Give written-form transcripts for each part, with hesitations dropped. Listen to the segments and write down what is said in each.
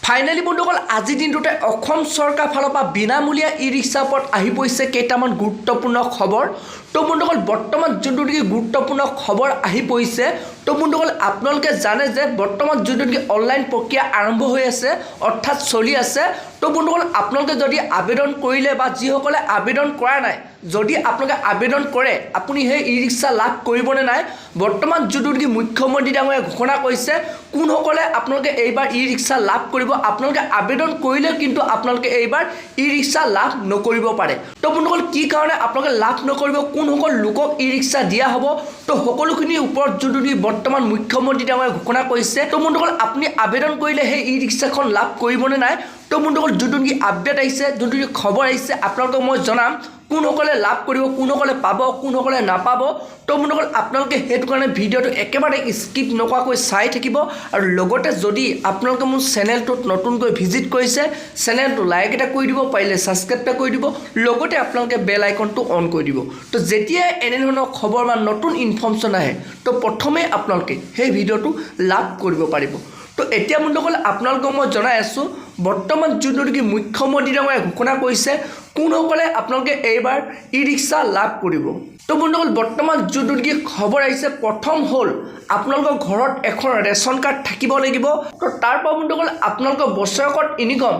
Finally বন্ধুসকল আজি দিনটোতে অসম চৰকাৰ ফালৰ পৰা বিনামূলীয়া ই ৰিক্সা ওপৰত আহি পৰিছে কেইটামান গুৰুত্বপূৰ্ণ খবৰ। তো বন্ধুসকল বৰ্তমান যোনটো নেকি গুৰুত্বপূৰ্ণ খবৰ আহি পৰিছে, তো বন্ধুসকল আপোনালোকে জানে যে বৰ্তমান যোনটো নেকি অনলাইন প্ৰক্ৰিয়া আৰম্ভ হৈ আছে অৰ্থাৎ চলি আছে। তো বন্ধুসকল আপোনালোকে যদি আবেদন কৰিলে বা যিসকলে আবেদন কৰা নাই, যদি আপোনালোকে আবেদন কৰে আপুনি সেই ই ৰিক্সা লাভ কৰিবনে নাই, বৰ্তমান যোনটো নেকি মুখ্যমন্ত্ৰী ডাঙৰীয়াই ঘোষণা কৰিছে কোনসকলে আপোনালোকে এইবাৰ ই ৰিক্সা লাভ কৰিব। আপোনালোকে আবেদন কৰিলে কিন্তু আপোনালোকে এইবাৰ ই ৰিক্সা লাভ নকৰিব পাৰে। তো বন্ধুসকল কি কাৰণে আপোনালোকে লাভ নকৰিব, কোনসকল লোকক ই ৰিক্সা দিয়া হ'ব, তো সকলোখিনিৰ ওপৰত যোনটো নেকি বৰ্তমান মুখ্যমন্ত্ৰী ডাঙৰীয়াই ঘোষণা কৰিছে। তো বন্ধুসকল আপুনি আবেদন কৰিলে সেই ই ৰিক্সাখন লাভ কৰিবনে নাই, তো বন্ধুসকল যোনটো নেকি আপডেট আহিছে, যোনটো নেকি খবৰ আহিছে আপোনালোকক মই জনাম কোনসকলে লাভ কৰিব, কোনসকলে পাব, কোনসকলে নাপাব। তো বন্ধুসকল আপোনালোকে সেইটো কাৰণে ভিডিঅ'টো একেবাৰে স্কিপ নকৰাকৈ চাই থাকিব। আৰু লগতে যদি আপোনালোকে মোৰ চেনেলটোত নতুনকৈ ভিজিট কৰিছে, চেনেলটো লাইক এটা কৰি দিব, পাৰিলে ছাবস্ক্ৰাইব এটা কৰি দিব, লগতে আপোনালোকে বেল আইকনটো অন কৰি দিব। তো যেতিয়াই এনেধৰণৰ খবৰ বা নতুন ইনফৰ্মেশ্যন আহে, তো প্ৰথমে আপোনালোকে সেই ভিডিঅ'টো লাভ কৰিব পাৰিব। তো এতিয়া বন্ধুসকল আপোনালোকক মই জনাই আছোঁ বৰ্তমান যোনটো নেকি মুখ্যমন্ত্ৰী ডাঙৰীয়াই ঘোষণা কৰিছে কোনসকলে আপোনালোকে এইবাৰ ই ৰিক্সা লাভ কৰিব। তো বন্ধুসকল বৰ্তমান যোনটো নেকি খবৰ আহিছে, প্ৰথম হ'ল আপোনালোকৰ ঘৰত এখন ৰেচন কাৰ্ড থাকিব লাগিব। তো তাৰপৰা বন্ধুসকল আপোনালোকৰ বছৰেকত ইনকম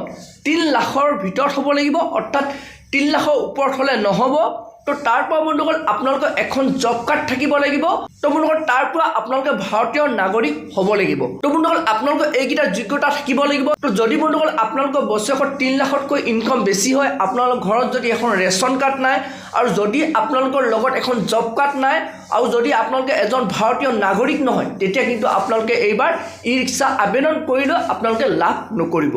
3 লাখৰ ভিতৰত হ'ব লাগিব, অৰ্থাৎ 3 লাখৰ ওপৰত হ'লে নহ'ব। তো তাৰপৰা বন্ধুসকল আপোনালোকৰ এখন জব কাৰ্ড থাকিব লাগিব। তো বন্ধুসকল তাৰপৰা আপোনালোকে ভাৰতীয় নাগৰিক হ'ব লাগিব। তো বন্ধুসকল আপোনালোকৰ এইকেইটা যোগ্যতা থাকিব লাগিব। তো যদি বন্ধুসকল আপোনালোকৰ বছৰেকত 3 লাখতকৈ ইনকম বেছি হয়, আপোনালোকৰ ঘৰত যদি এখন ৰেচন কাৰ্ড নাই, আৰু যদি আপোনালোকৰ লগত এখন জব কাৰ্ড নাই, আৰু যদি আপোনালোকে এজন ভাৰতীয় নাগৰিক নহয়, তেতিয়া কিন্তু আপোনালোকে এইবাৰ ই ৰিক্সা আবেদন কৰিলেও আপোনালোকে লাভ নকৰিব।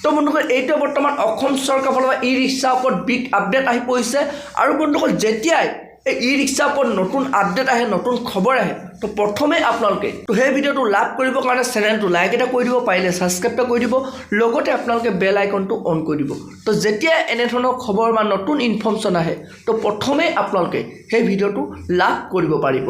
তো বন্ধুসকল এইটো বৰ্তমান অসম চৰকাৰৰ ফালৰ পৰা ই ৰিক্সাৰ ওপৰত বিগ আপডেট আহি পৰিছে। আৰু বন্ধুসকল যেতিয়াই এই ই ৰিক্সাৰ ওপৰত নতুন আপডেট আহে, নতুন খবৰ আহে, তো প্ৰথমে আপোনালোকে তো সেই ভিডিঅ'টো লাভ কৰিবৰ কাৰণে চেনেলটো লাইক এটা কৰি দিব, পাৰিলে ছাবস্ক্ৰাইব এটা কৰি দিব, লগতে আপোনালোকে বেল আইকনটো অন কৰি দিব। তো যেতিয়া এনেধৰণৰ খবৰ বা নতুন ইনফৰ্মেশ্যন আহে, তো প্ৰথমে আপোনালোকে সেই ভিডিঅ'টো লাভ কৰিব পাৰিব।